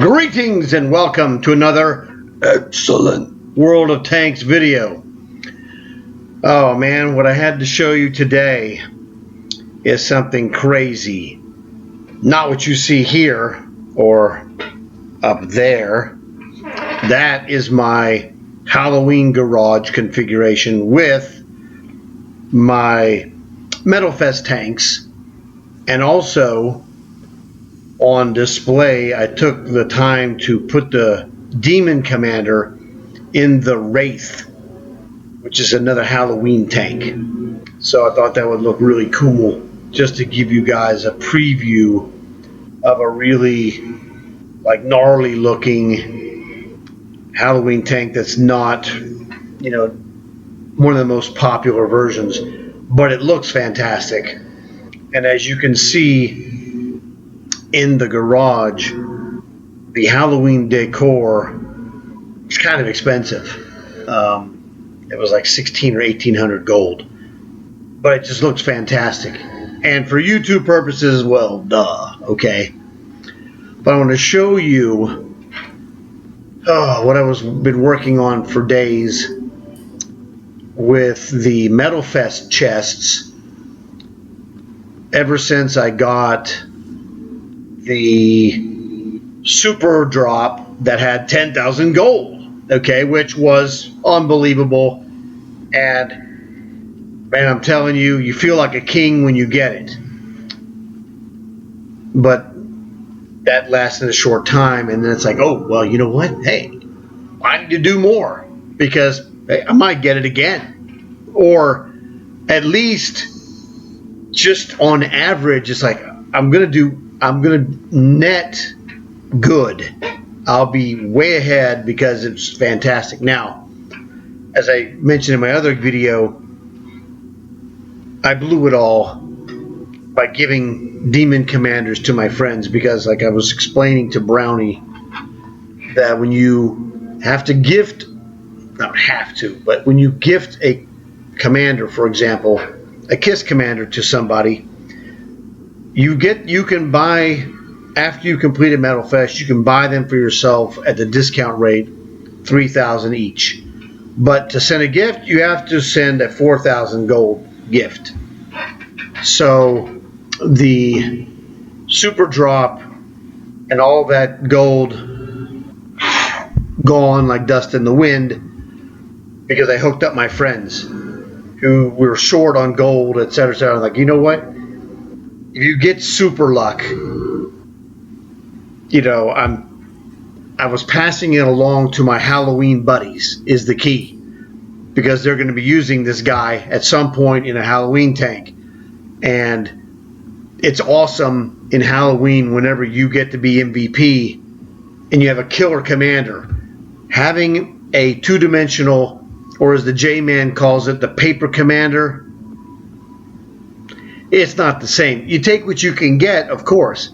Greetings and welcome to another excellent World of Tanks video. Oh man, what I had to show you today is something crazy. Not what you see here or up there. That is my Halloween garage configuration with my Metal Fest tanks, and also on display I took the time to put the Demon Commander in the Wraith, which is another Halloween tank. So I thought that would look really cool, just to give you guys a preview of a really gnarly looking Halloween tank that's not, one of the most popular versions, but it looks fantastic. And as you can see in the garage, the Halloween decor is kind of expensive. It was like 16 or 1800 gold, but it just looks fantastic. And for YouTube purposes, well, duh, okay. But I want to show you what I was been working on for days with the Metal Fest chests ever since I got the super drop that had 10,000 gold, okay, which was unbelievable. And man, I'm telling you, you feel like a king when you get it. But that lasted a short time, and then it's like, oh, well, you know what? Hey, I need to do more, because hey, I might get it again. Or at least just on average, it's like I'm gonna net good. I'll be way ahead because it's fantastic. Now, as I mentioned in my other video, I blew it all by giving Demon Commanders to my friends, because like I was explaining to Brownie, that when you have to gift, not have to, but when you gift a commander, for example, a KISS commander to somebody, you can buy, after you complete a Metal Fest, you can buy them for yourself at the discount rate, 3,000 each. But to send a gift, you have to send a 4,000 gold gift. So the super drop and all that gold gone like dust in the wind, because I hooked up my friends who were short on gold, etc., etc. Like, you know what? If you get super luck, I was passing it along to my Halloween buddies is the key, because they're going to be using this guy at some point in a Halloween tank. And it's awesome in Halloween whenever you get to be MVP and you have a killer commander. Having a two-dimensional, or as the J-Man calls it, the paper commander, it's not the same. You take what you can get, of course.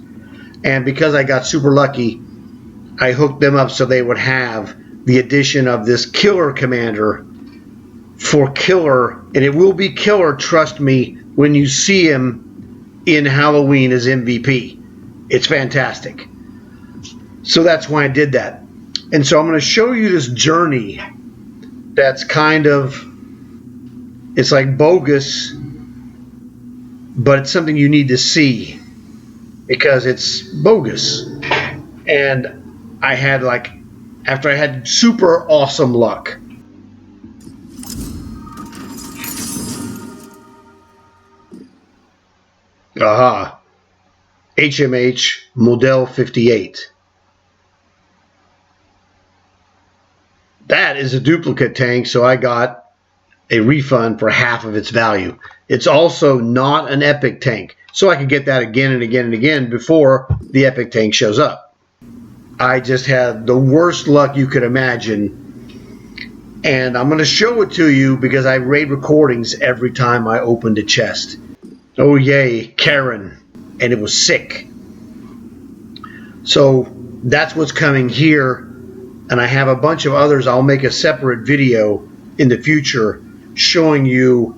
And because I got super lucky, I hooked them up so they would have the addition of this killer commander for killer. And it will be killer, trust me, when you see him in Halloween as MVP. It's fantastic. So that's why I did that. And so I'm going to show you this journey that's kind of, it's like bogus, but it's something you need to see because it's bogus. And I had after I had super awesome luck, HMH Model 58. That is a duplicate tank, so I got a refund for half of its value. It's also not an epic tank, so I could get that again and again and again before the epic tank shows up. I just had the worst luck you could imagine, and I'm going to show it to you because I made recordings every time I opened a chest. Oh yay, Karen. And it was sick. So that's what's coming here, and I have a bunch of others. I'll make a separate video in the future showing you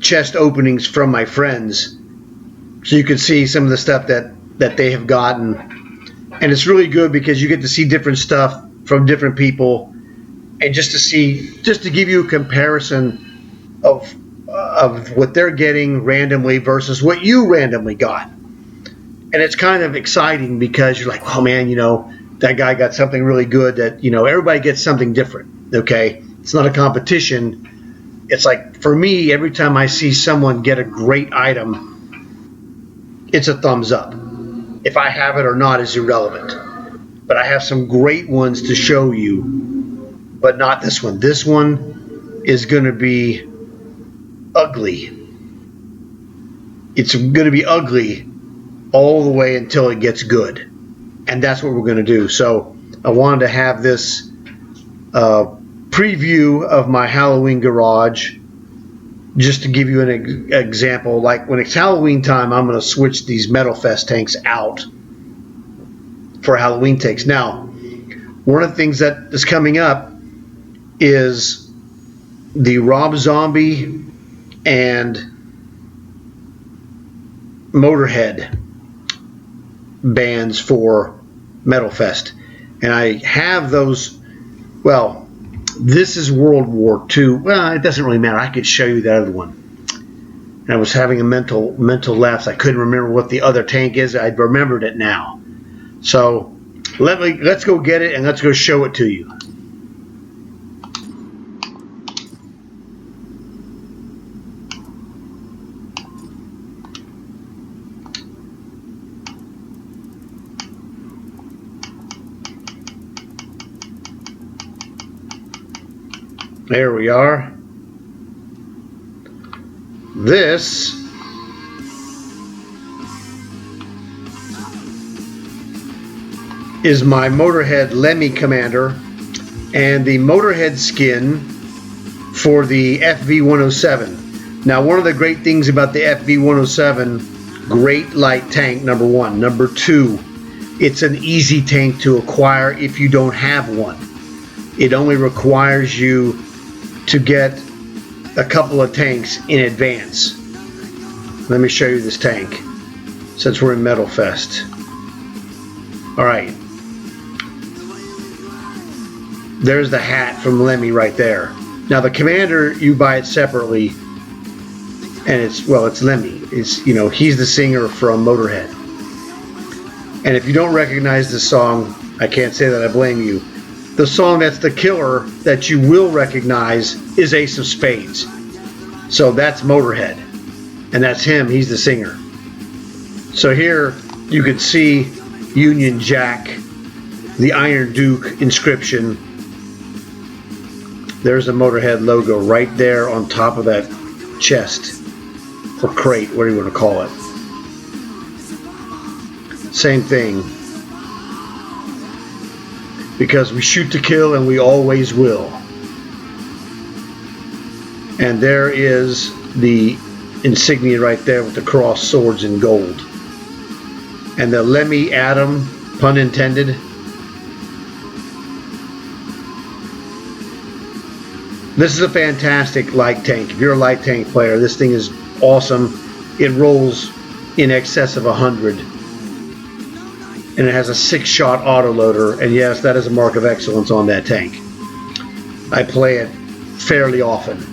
chest openings from my friends, so you can see some of the stuff that that they have gotten, and it's really good because you get to see different stuff from different people, and just to give you a comparison of what they're getting randomly versus what you randomly got. And it's kind of exciting because you're like, oh man, that guy got something really good that, everybody gets something different. Okay. It's not a competition. It's like, for me, every time I see someone get a great item, it's a thumbs up. If I have it or not is irrelevant. But I have some great ones to show you, but not this one. This one is going to be ugly. It's going to be ugly all the way until it gets good. And that's what we're going to do. So I wanted to have this preview of my Halloween garage just to give you an example. Like when it's Halloween time, I'm going to switch these Metal Fest tanks out for Halloween tanks. Now, one of the things that is coming up is the Rob Zombie and Motorhead bands for Metal Fest, and I have those. Well, this is World War II. Well, it doesn't really matter. I could show you that other one. And I was having a mental lapse. I couldn't remember what the other tank is. I remembered it now. So let's go get it and let's go show it to you. There we are. This is my Motorhead Lemmy Commander and the Motorhead skin for the FV-107. Now, one of the great things about the FV-107, great light tank, number one. Number two, it's an easy tank to acquire if you don't have one. It only requires you to get a couple of tanks in advance. Let me show you this tank since we're in Metal Fest. Alright, there's the hat from Lemmy right there. Now the Commander, you buy it separately, and it's Lemmy. It's, he's the singer from Motorhead. And if you don't recognize this song, I can't say that I blame you. The song that's the killer that you will recognize is Ace of Spades. So that's Motorhead. And that's him. He's the singer. So here you can see Union Jack, the Iron Duke inscription. There's the Motorhead logo right there on top of that chest or crate, whatever you want to call it. Same thing. Because we shoot to kill and we always will. And there is the insignia right there with the cross swords in gold. And the Lemmy Adam, pun intended. This is a fantastic light tank. If you're a light tank player, this thing is awesome. It rolls in excess of 100. And it has a 6-shot autoloader, and yes, that is a mark of excellence on that tank. I play it fairly often.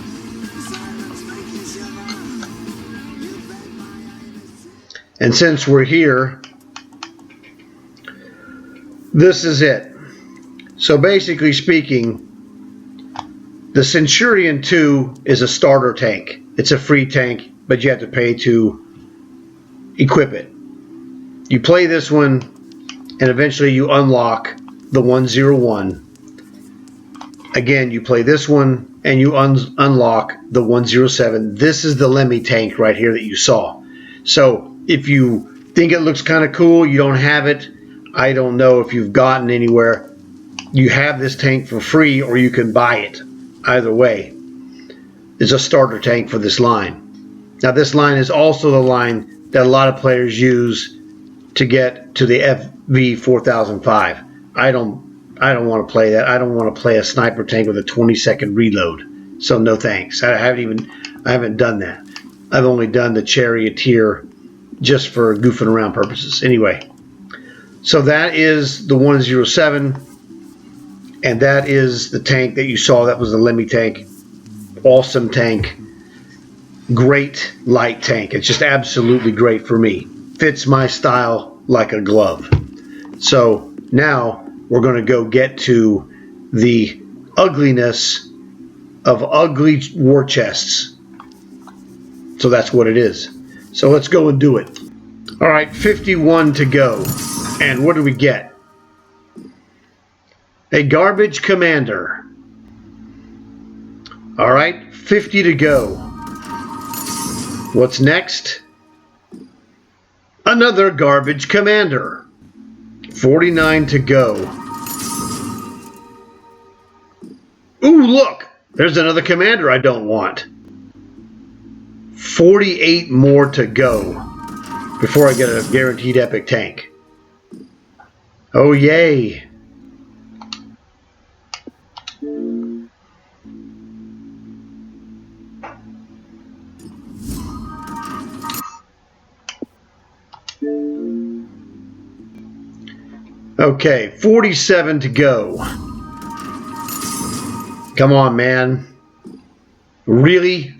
And since we're here, this is it. So basically speaking, the Centurion 2 is a starter tank. It's a free tank, but you have to pay to equip it. You play this one, and eventually you unlock the 101. Again, you play this one, and you unlock the 107. This is the Lemmy tank right here that you saw. So if you think it looks kind of cool, you don't have it, I don't know if you've gotten anywhere. You have this tank for free, or you can buy it. Either way, it's a starter tank for this line. Now this line is also the line that a lot of players use to get to the FV-4005. I don't want to play that. I don't want to play a sniper tank with a 20-second reload. So no thanks. I haven't done that. I've only done the Charioteer just for goofing around purposes. Anyway, so that is the 107, and that is the tank that you saw. That was the Lemmy tank. Awesome tank. Great light tank. It's just absolutely great for me. Fits my style like a glove. So now we're going to go get to the ugliness of ugly war chests. So that's what it is. So let's go and do it. All right, 51 to go. And what do we get? A garbage commander. All right, 50 to go. What's next? Another garbage commander. 49 to go. Ooh, look! There's another commander I don't want. 48 more to go before I get a guaranteed epic tank. Oh, yay. Okay, 47 to go. Come on, man. Really?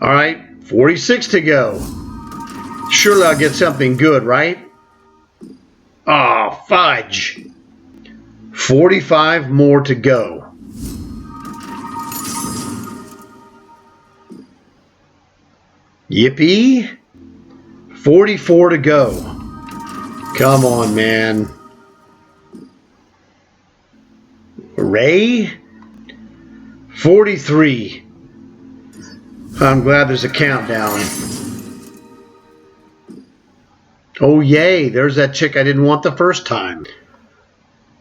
All right, 46 to go. Surely I'll get something good, right? Ah, oh, fudge. 45 more to go. Yippee. 44 to go. Come on, man. Ray? 43. I'm glad there's a countdown. Oh, yay. There's that chick I didn't want the first time.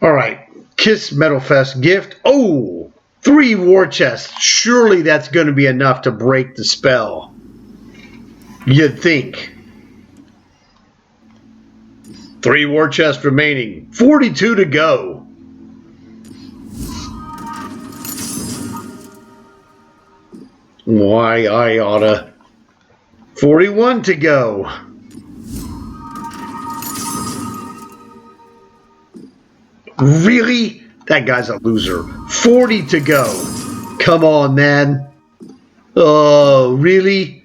All right. Kiss Metal Fest gift. Oh, 3 war chests. Surely that's going to be enough to break the spell. You'd think. 3 war chests remaining. 42 to go. Why, I oughta. 41 to go. Really? That guy's a loser. 40 to go. Come on, man. Oh, really?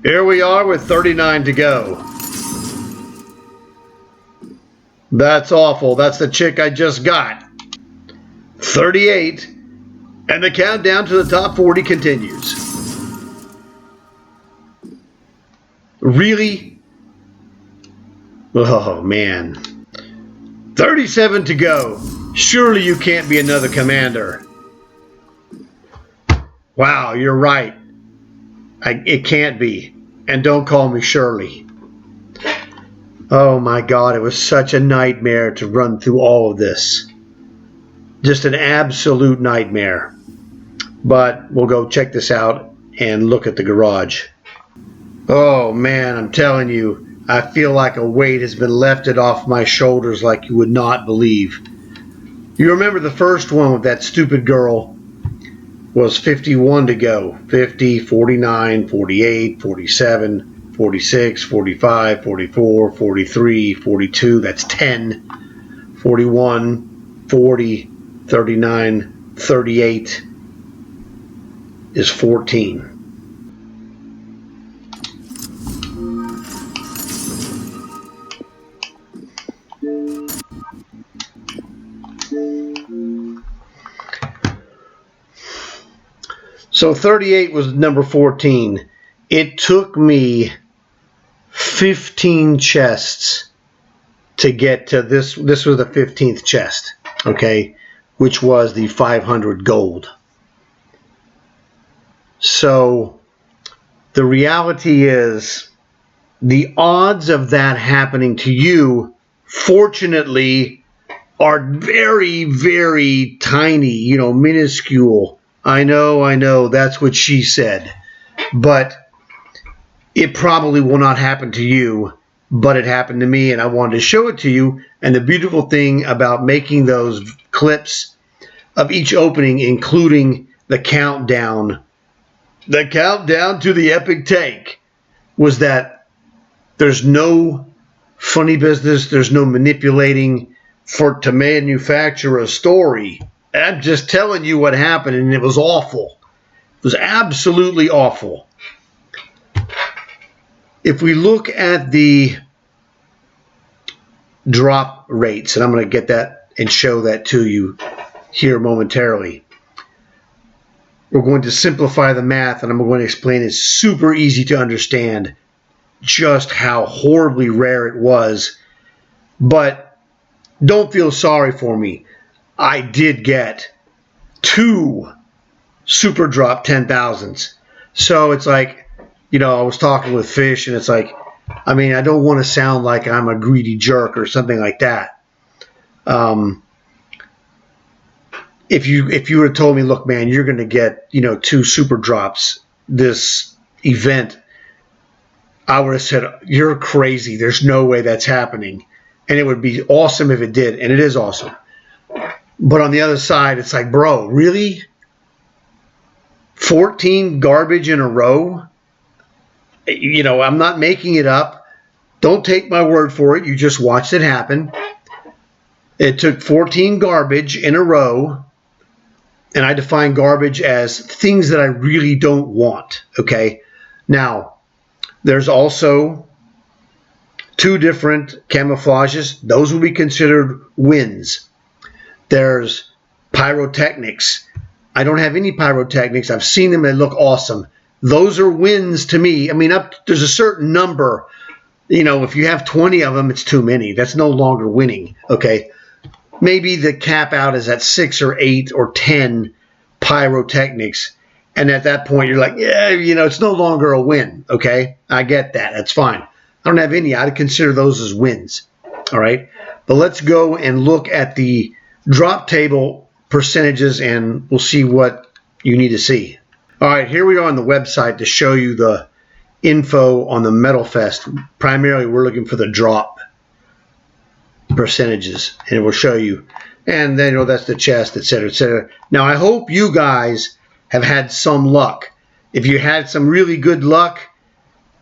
Here we are with 39 to go. That's awful. That's the chick I just got. 38. And the countdown to the top 40 continues. Really? Oh, man. 37 to go. Surely you can't be another commander. Wow, you're right. It can't be. And don't call me Shirley. Oh my God, it was such a nightmare to run through all of this. Just an absolute nightmare. But we'll go check this out and look at the garage. Oh man, I'm telling you, I feel like a weight has been lifted off my shoulders like you would not believe. You remember the first one with that stupid girl was 51 to go. 50, 49, 48, 47, 46, 45, 44, 43, 42, that's 10, 41, 40, 39, 38 is 14. So 38 was number 14. It took me 15 chests to get to this. This was the 15th chest, okay, which was the 500 gold. So the reality is the odds of that happening to you, fortunately, are very, very tiny, you know, minuscule. I know, that's what she said. But it probably will not happen to you, but it happened to me, and I wanted to show it to you. And the beautiful thing about making those clips of each opening, including the countdown to the epic tank, was that There's no funny business. There's no manipulating to manufacture a story. I'm just telling you what happened, and it was awful. It was absolutely awful. If we look at the drop rates, and I'm going to get that and show that to you here momentarily. We're going to simplify the math, and I'm going to explain it super easy to understand just how horribly rare it was. But don't feel sorry for me. I did get 2 super drop 10,000s. So it's like, you know, I was talking with Fish, and it's like, I mean, I don't want to sound like I'm a greedy jerk or something like that. If you would have told me, look, man, you're going to get, you know, 2 super drops this event, I would have said, you're crazy. There's no way that's happening. And it would be awesome if it did, and it is awesome. But on the other side, it's like, bro, really? 14 garbage in a row? You know, I'm not making it up. Don't take my word for it. You just watched it happen. It took 14 garbage in a row, and I define garbage as things that I really don't want, okay? Now, there's also 2 different camouflages. Those will be considered wins. There's pyrotechnics. I don't have any pyrotechnics. I've seen them. They look awesome. Those are wins to me. I mean, there's a certain number. You know, if you have 20 of them, it's too many. That's no longer winning, okay? Maybe the cap out is at 6 or 8 or 10 pyrotechnics. And at that point, you're like, yeah, you know, it's no longer a win, okay? I get that. That's fine. I don't have any. I'd consider those as wins, all right? But let's go and look at the drop table percentages, and we'll see what you need to see. All right, here we are on the website to show you the info on the Metal Fest. Primarily, we're looking for the drop percentages, and it will show you. And then, you know, that's the chest, etc., etc. Now, I hope you guys have had some luck. If you had some really good luck,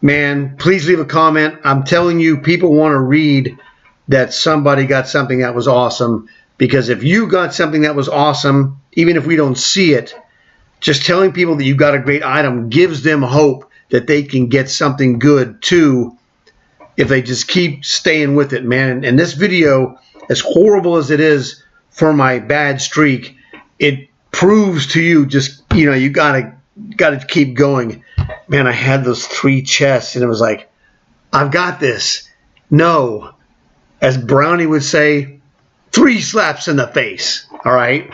man, please leave a comment. I'm telling you, people want to read that somebody got something that was awesome, because if you got something that was awesome, even if we don't see it, just telling people that you got a great item gives them hope that they can get something good too if they just keep staying with it, man. And this video, as horrible as it is for my bad streak, it proves to you just, you know, you gotta keep going. Man, I had those 3 chests, and it was like, I've got this. No, as Brownie would say, 3 slaps in the face. All right.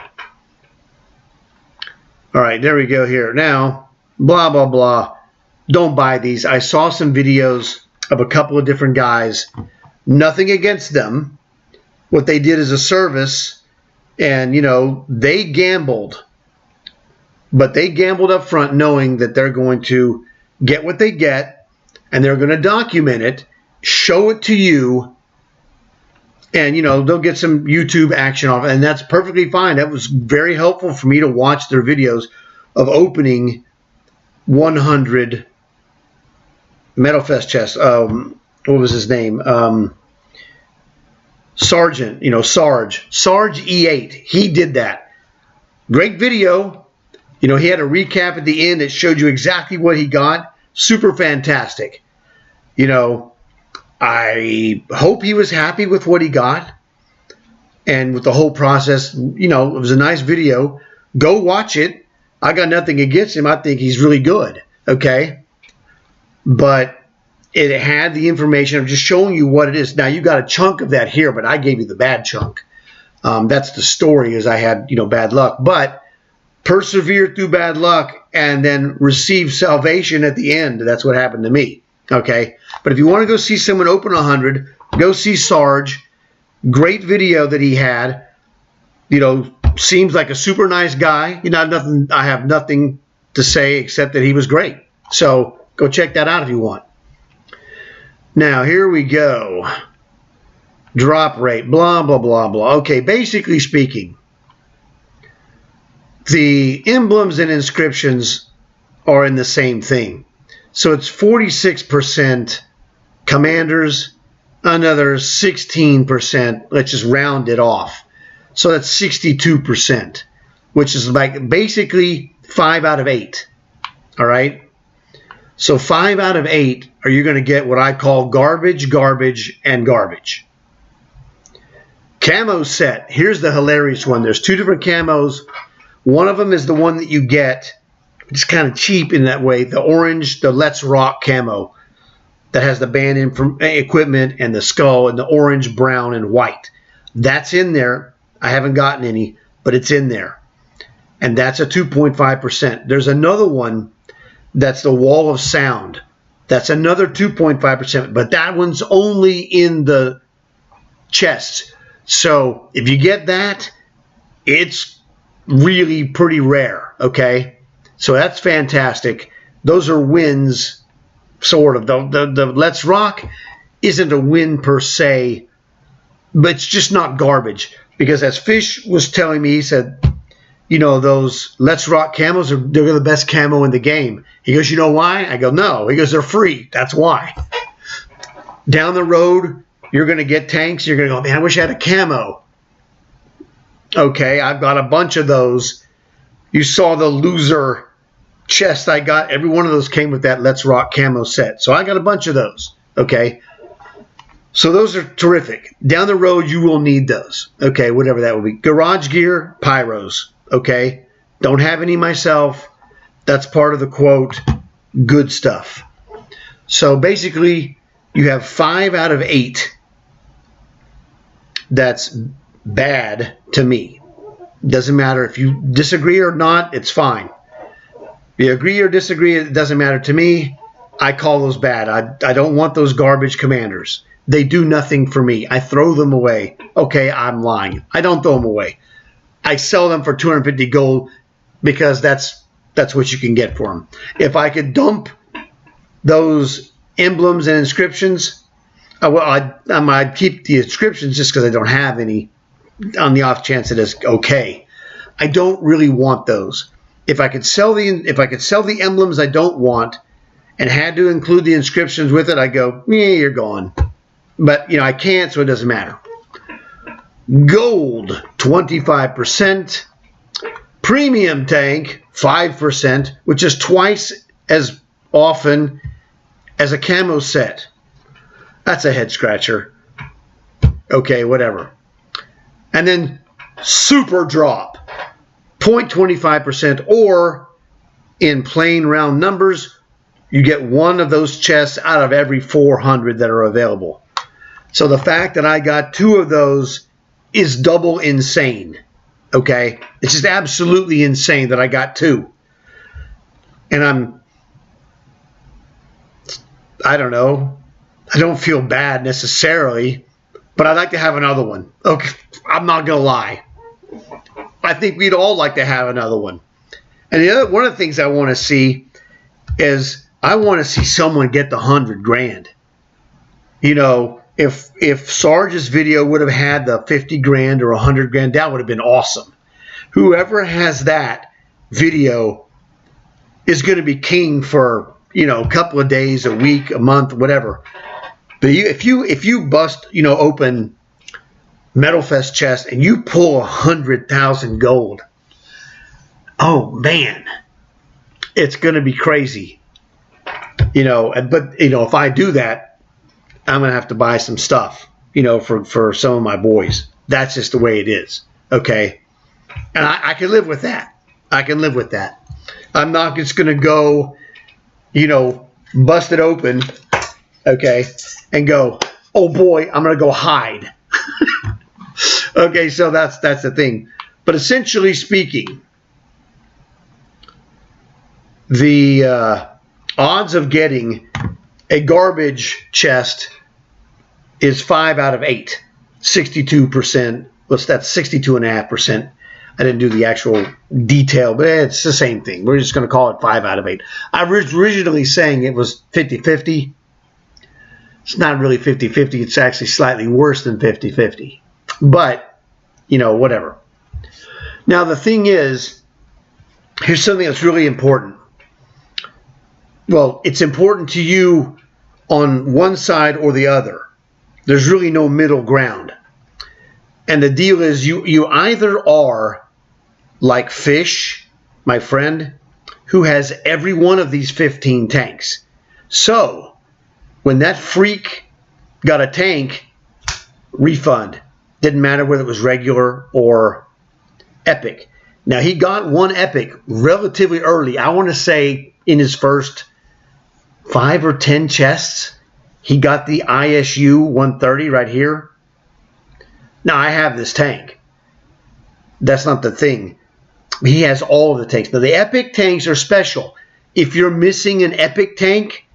All right, there we go here. Now, blah, blah, blah. Don't buy these. I saw some videos of a couple of different guys. Nothing against them. What they did is a service, and, you know, they gambled. But they gambled up front knowing that they're going to get what they get, and they're going to document it, show it to you, and, you know, they'll get some YouTube action off it, and that's perfectly fine. That was very helpful for me to watch their videos of opening 100 Metal Fest chests. What was his name? Sergeant, you know, Sarge E8. He did that. Great video. You know, he had a recap at the end that showed you exactly what he got. Super fantastic. You know, I hope he was happy with what he got and with the whole process. You know, it was a nice video. Go watch it. I got nothing against him. I think he's really good, okay? But it had the information. I'm just showing you what it is. Now, you got a chunk of that here, but I gave you the bad chunk. That's the story, is I had, you know, bad luck. But persevere through bad luck and then receive salvation at the end. That's what happened to me. Okay, but if you want to go see someone open 100, go see Sarge. Great video that he had. You know, seems like a super nice guy. You know, I have nothing to say except that he was great. So go check that out if you want. Now, here we go. Drop rate, blah, blah, blah, blah. Okay, basically speaking, the emblems and inscriptions are in the same thing. So it's 46% Commanders, another 16%. Let's just round it off. So that's 62%, which is like basically 5 out of 8. All right? So 5 out of 8 are you going to get what I call garbage, garbage, and garbage. Camo set. Here's the hilarious one. There's 2 different camos. One of them is the one that you get. It's kind of cheap in that way. The orange, the Let's Rock camo that has the band equipment and the skull and the orange, brown, and white. That's in there. I haven't gotten any, but it's in there. And that's a 2.5%. There's another one that's the Wall of Sound. That's another 2.5%, but that one's only in the chest. So if you get that, it's really pretty rare, okay? So that's fantastic. Those are wins, sort of. The Let's Rock isn't a win per se, but it's just not garbage. Because as Fish was telling me, he said, you know, those Let's Rock camos, they're the best camo in the game. He goes, you know why? I go, no. He goes, they're free. That's why. Down the road, you're going to get tanks. You're going to go, man, I wish I had a camo. Okay, I've got a bunch of those. You saw the loser chest I got. Every one of those came with that Let's Rock camo set. So I got a bunch of those. Okay. So those are terrific. Down the road, you will need those. Okay, whatever that will be. Garage gear, pyros. Okay. Don't have any myself. That's part of the quote, good stuff. So basically, you have 5 out of 8. That's bad to me. Doesn't matter if you disagree or not, it's fine. If you agree or disagree, it doesn't matter to me. I call those bad. I don't want those garbage commanders. They do nothing for me. I throw them away. Okay, I'm lying. I don't throw them away. I sell them for 250 gold because that's what you can get for them. If I could dump those emblems and inscriptions, I'd keep the inscriptions just because I don't have any, on the off chance it is okay. I don't really want those. If I could sell the emblems I don't want and had to include the inscriptions with it, I go, yeah, you're gone. But you know, I can't, so it doesn't matter. Gold, 25%. Premium tank, 5%, which is twice as often as a camo set. That's a head scratcher. Okay, whatever. And then super drop, 0.25%, or in plain round numbers, you get one of those chests out of every 400 that are available. So the fact that I got 2 of those is double insane. Okay? It's just absolutely insane that I got 2. And I don't know. I don't feel bad necessarily, but I'd like to have another one. Okay, I'm not going to lie. I think we'd all like to have another one. And one of the things I want to see is I want to see someone get the 100 grand. You know, if Sarge's video would have had the 50 grand or 100 grand, that would have been awesome. Whoever has that video is going to be king for, you know, a couple of days, a week, a month, whatever. But if you bust, you know, open Metal Fest chest and you pull 100,000 gold, oh man, it's going to be crazy. You know, but you know, if I do that, I'm going to have to buy some stuff, you know, for some of my boys. That's just the way it is. Okay. And I can live with that. I can live with that. I'm not just going to go, you know, bust it open, okay, and go, oh boy, I'm going to go hide. Okay, so that's the thing. But essentially speaking, the odds of getting a garbage chest is 5 out of 8, 62%. That's 62.5%. I didn't do the actual detail, but it's the same thing. We're just going to call it 5 out of 8. I was originally saying it was 50-50. It's not really 50-50. It's actually slightly worse than 50-50. But, you know, whatever. Now, the thing is, here's something that's really important. Well, it's important to you on one side or the other. There's really no middle ground. And the deal is you either are like Fish, my friend, who has every one of these 15 tanks. So when that freak got a tank, refund. Didn't matter whether it was regular or epic. Now, he got one epic relatively early. I want to say in his first 5 or 10 chests, he got the ISU 130 right here. Now, I have this tank. That's not the thing. He has all of the tanks. Now, the epic tanks are special. If you're missing an epic tank,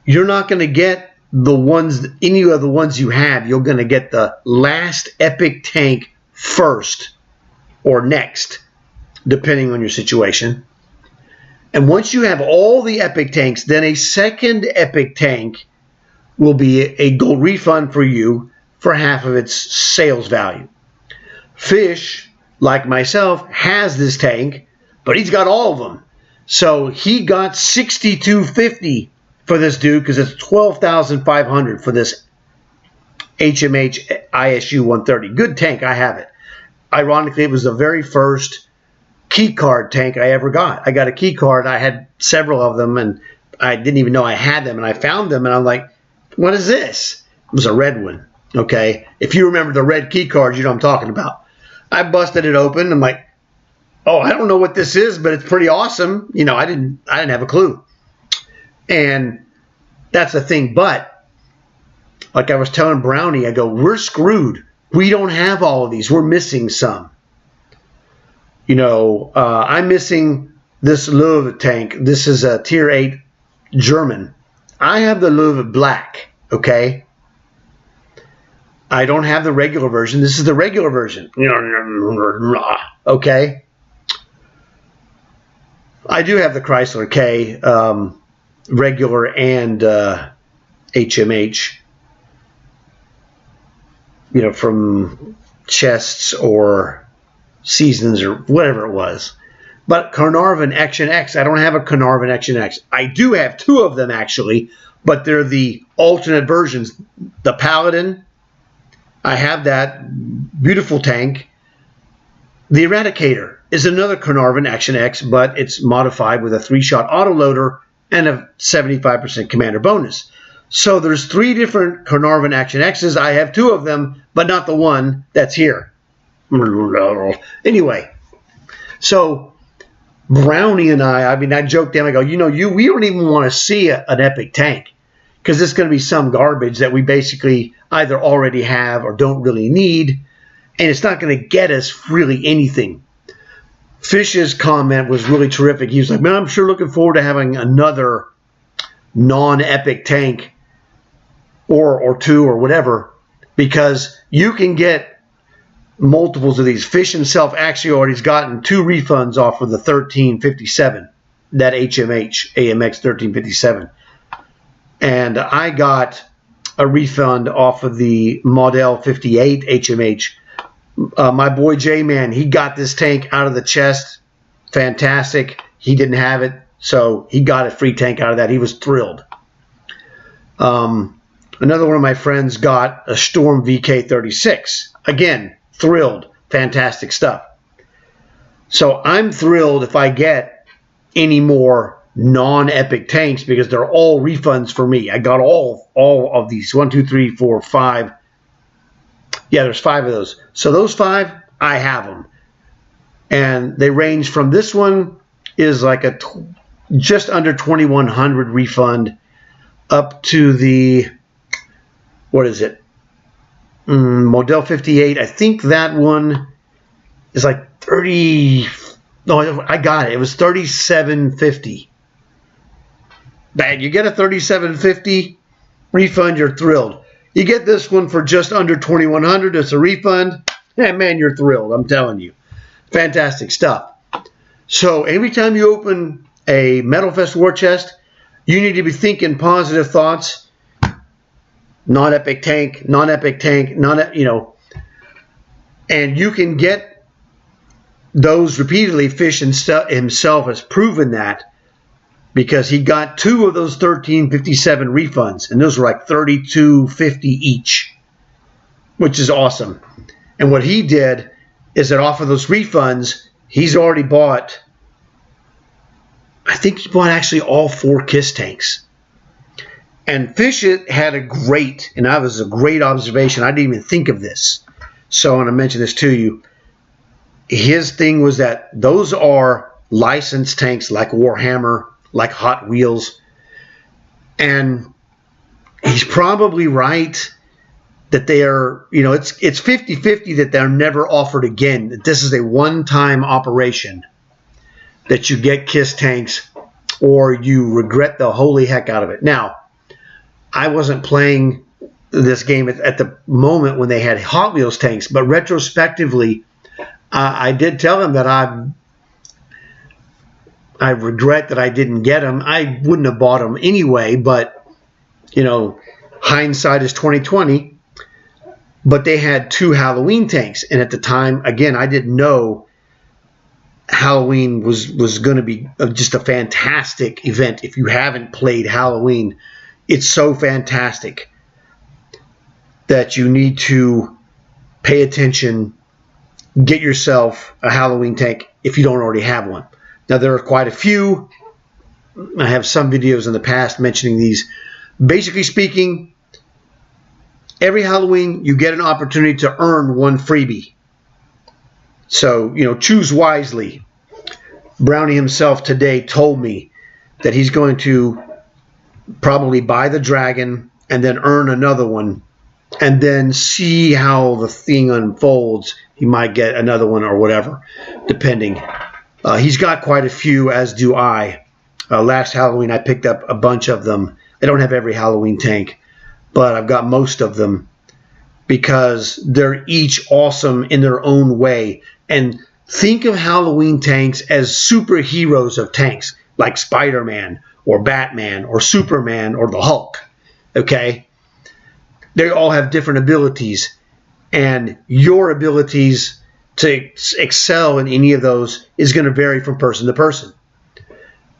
you're not going to get the ones, any of the ones you have. You're going to get the last epic tank first or next, depending on your situation. And once you have all the epic tanks, then a second epic tank will be a gold refund for you for half of its sales value. Fish, like myself, has this tank, but he's got all of them. So he got $62.50 for this dude because it's $12,500 for this HMH ISU 130. Good tank, I have it. Ironically, it was the very first key card tank I ever got. I got a key card. I had several of them, and I didn't even know I had them. And I found them, and I'm like, what is this? It was a red one. Okay, if you remember the red key cards, you know what I'm talking about. I busted it open. I'm like, oh, I don't know what this is, but it's pretty awesome. You know, I didn't have a clue. And that's the thing. But like I was telling Brownie, I go, we're screwed. We don't have all of these. We're missing some. You know, I'm missing this Löwe tank. This is a Tier 8 German. I have the Löwe Black, okay? I don't have the regular version. This is the regular version. Okay? I do have the Chrysler K, regular and HMH, you know, from chests or seasons or whatever it was. But Carnarvon Action X, I don't have a Carnarvon Action X. I do have 2 of them, actually, but they're the alternate versions. The Paladin, I have that beautiful tank. The Eradicator is another Carnarvon Action X, but it's modified with a 3-shot autoloader and a 75% commander bonus. So there's 3 different Carnarvon Action X's. I have 2 of them, but not the one that's here. Anyway, so Brownie and I joked them. I go, we don't even want to see an epic tank because it's going to be some garbage that we basically either already have or don't really need, and it's not going to get us really anything. Fish's comment was really terrific. He was like, man, I'm sure looking forward to having another non-epic tank or 2 or whatever, because you can get multiples of these. Fish himself actually already gotten 2 refunds off of the 1357, that HMH AMX 1357. And I got a refund off of the Model 58 HMH. My boy J-Man, he got this tank out of the chest. Fantastic. He didn't have it, so he got a free tank out of that. He was thrilled. Another one of my friends got a Storm VK36. Again, thrilled. Fantastic stuff. So I'm thrilled if I get any more non-epic tanks because they're all refunds for me. I got all of these. 1, 2, 3, 4, 5. Yeah, there's 5 of those. So those 5, I have them. And they range from, this one is like a just under 2,100 refund up to the, what is it? Model 58. I think that one is like 30. No, I got it. It was 37.50. Bad. You get a 37.50 refund, you're thrilled. You get this one for just under 2,100. It's a refund. Yeah, man, you're thrilled. I'm telling you. Fantastic stuff. So every time you open a Metal Fest War Chest, you need to be thinking positive thoughts. Non-epic tank, non-epic tank, and you can get those repeatedly. Fish himself has proven that because he got 2 of those 1357 refunds, and those were like $32.50 each, which is awesome. And what he did is that off of those refunds, he's already bought, I think he bought actually all 4 KISS tanks. And Fish had a great, and that was a great observation. I didn't even think of this. So I want to mention this to you. His thing was that those are licensed tanks like Warhammer, like Hot Wheels. And he's probably right that they are, it's 50-50 that they're never offered again. That this is a one-time operation, that you get KISS tanks or you regret the holy heck out of it. Now, I wasn't playing this game at the moment when they had Hot Wheels tanks, but retrospectively, I did tell him that I regret that I didn't get them. I wouldn't have bought them anyway, but hindsight is 20/20. But they had 2 Halloween tanks, and at the time, again, I didn't know Halloween was going to be just a fantastic event. If you haven't played Halloween, it's so fantastic that you need to pay attention, get yourself a Halloween tank if you don't already have one. Now, there are quite a few. I have some videos in the past mentioning these. Basically speaking, every Halloween you get an opportunity to earn 1 freebie. So, choose wisely. Brownie himself today told me that he's going to probably buy the dragon and then earn another one and then see how the thing unfolds. He might get another one or whatever, depending. He's got quite a few, as do I. Last Halloween, I picked up a bunch of them. I don't have every Halloween tank, but I've got most of them because they're each awesome in their own way. And think of Halloween tanks as superheroes of tanks, like Spider-Man or Batman or Superman or the Hulk. Okay? They all have different abilities, and your abilities to excel in any of those is going to vary from person to person.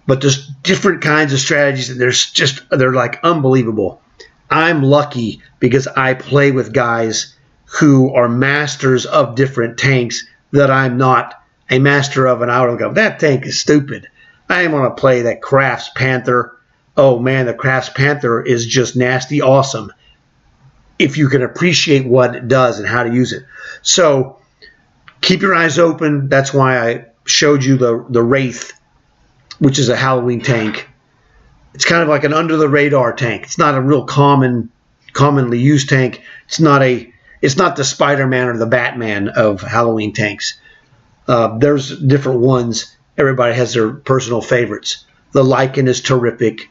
But there's different kinds of strategies, and they're like unbelievable. I'm lucky because I play with guys who are masters of different tanks that I'm not a master of, and I would go, that tank is stupid. I am going to play that Crafts Panther. Oh man, the Crafts Panther is just nasty awesome if you can appreciate what it does and how to use it. So keep your eyes open. That's why I showed you the Wraith, which is a Halloween tank. It's kind of like an under-the-radar tank. It's not a real commonly used tank. It's not the Spider-Man or the Batman of Halloween tanks. There's different ones. Everybody has their personal favorites. The Lycan is terrific.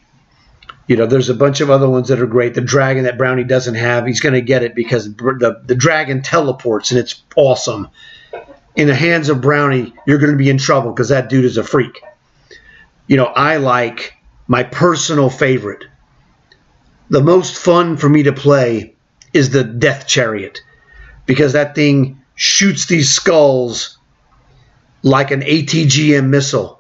There's a bunch of other ones that are great. The dragon that Brownie doesn't have, he's going to get it because the dragon teleports, and it's awesome. In the hands of Brownie, you're going to be in trouble because that dude is a freak. I like my personal favorite. The most fun for me to play is the Death Chariot because that thing shoots these skulls like an ATGM missile.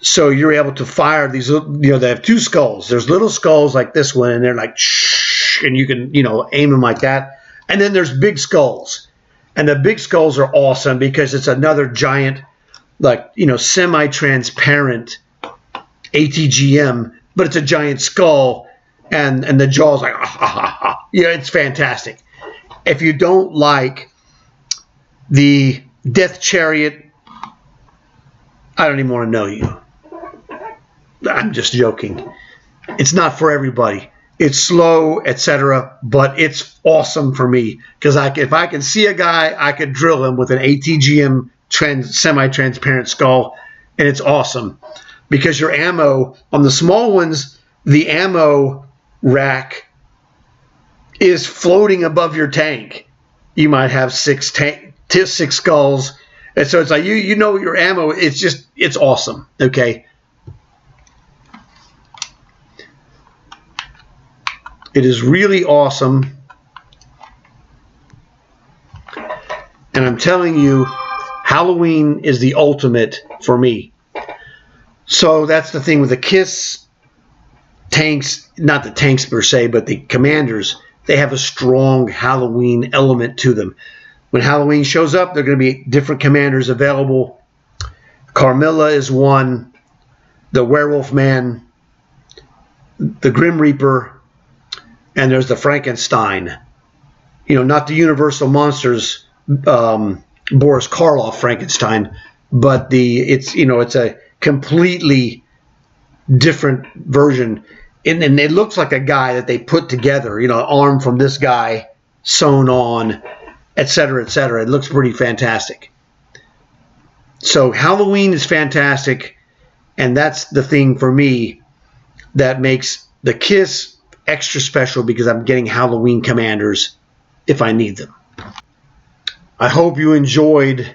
So you're able to fire these, they have 2 skulls. There's little skulls like this one, and they're like, shh, and you can, aim them like that. And then there's big skulls. And the big skulls are awesome because it's another giant, semi-transparent ATGM, but it's a giant skull, and the jaw's like, ah, ha, ha, ha. It's fantastic. If you don't like the Death Chariot, I don't even want to know you. I'm just joking. It's not for everybody. It's slow, etc., but it's awesome for me because if I can see a guy, I could drill him with an ATGM semi-transparent skull, and it's awesome because your ammo on the small ones, the ammo rack is floating above your tank. You might have 6 skulls, and so it's like your ammo. It's awesome. Okay. It is really awesome. And I'm telling you, Halloween is the ultimate for me. So that's the thing with the KISS tanks, not the tanks per se, but the commanders, they have a strong Halloween element to them. When Halloween shows up, there are going to be different commanders available. Carmilla is one, the Werewolf Man, the Grim Reaper, and there's the Frankenstein. You know, not the Universal Monsters, Boris Karloff Frankenstein, but it's a completely different version. And it looks like a guy that they put together, arm from this guy sewn on, etc., etc. It looks pretty fantastic. So Halloween is fantastic, and that's the thing for me that makes the KISS extra special, because I'm getting Halloween commanders if I need them. I hope you enjoyed.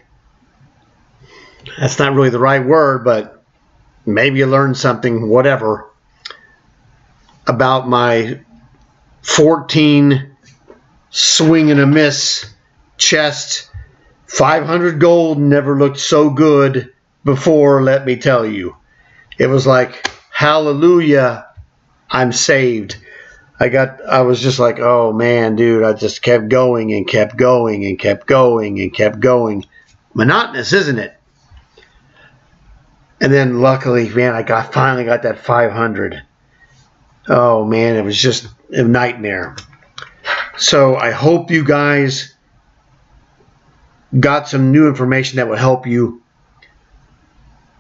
That's not really the right word, but maybe you learned something, whatever, about my 14 swing and a miss chest. 500 gold never looked so good before, let me tell you. It was like, hallelujah, I'm saved. I was just like, oh man, dude, I just kept going and kept going and kept going and kept going. Monotonous, isn't it? And then luckily, man, I finally got that 500. Oh man, it was just a nightmare. So I hope you guys got some new information that will help you.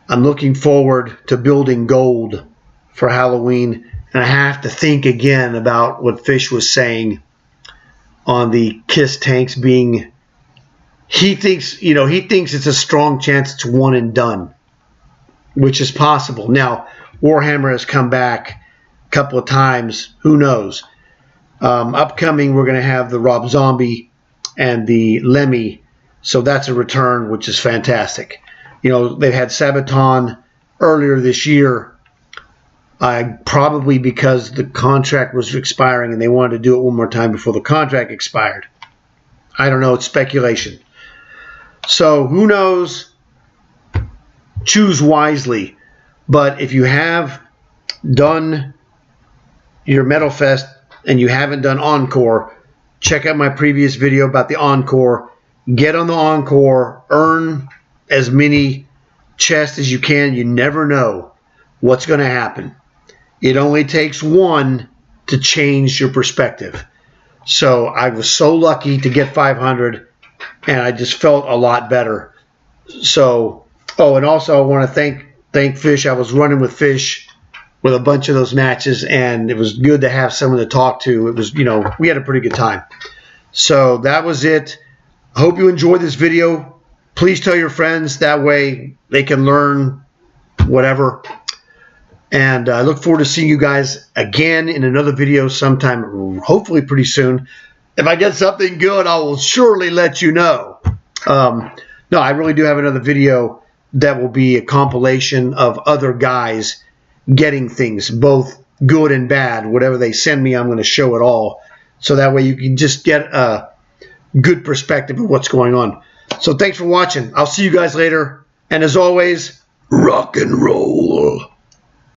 I'm looking forward to building gold for Halloween. And I have to think again about what Fish was saying on the KISS tanks being, he thinks it's a strong chance it's one and done, which is possible. Now, Warhammer has come back a couple of times. Who knows? Upcoming, we're going to have the Rob Zombie and the Lemmy. So that's a return, which is fantastic. They've had Sabaton earlier this year. Probably because the contract was expiring and they wanted to do it one more time before the contract expired. I don't know. It's speculation. So who knows? Choose wisely. But if you have done your Metal Fest and you haven't done Encore, check out my previous video about the Encore. Get on the Encore. Earn as many chests as you can. You never know what's going to happen. It only takes one to change your perspective. So I was so lucky to get 500, and I just felt a lot better. So, and also I want to thank Fish. I was running with Fish with a bunch of those matches, and it was good to have someone to talk to. It was, we had a pretty good time. So that was it. I hope you enjoyed this video. Please tell your friends. That way they can learn whatever. And I look forward to seeing you guys again in another video sometime, hopefully pretty soon. If I get something good, I will surely let you know. No, I really do have another video that will be a compilation of other guys getting things, both good and bad. Whatever they send me, I'm going to show it all. So that way you can just get a good perspective of what's going on. So thanks for watching. I'll see you guys later. And as always, rock and roll.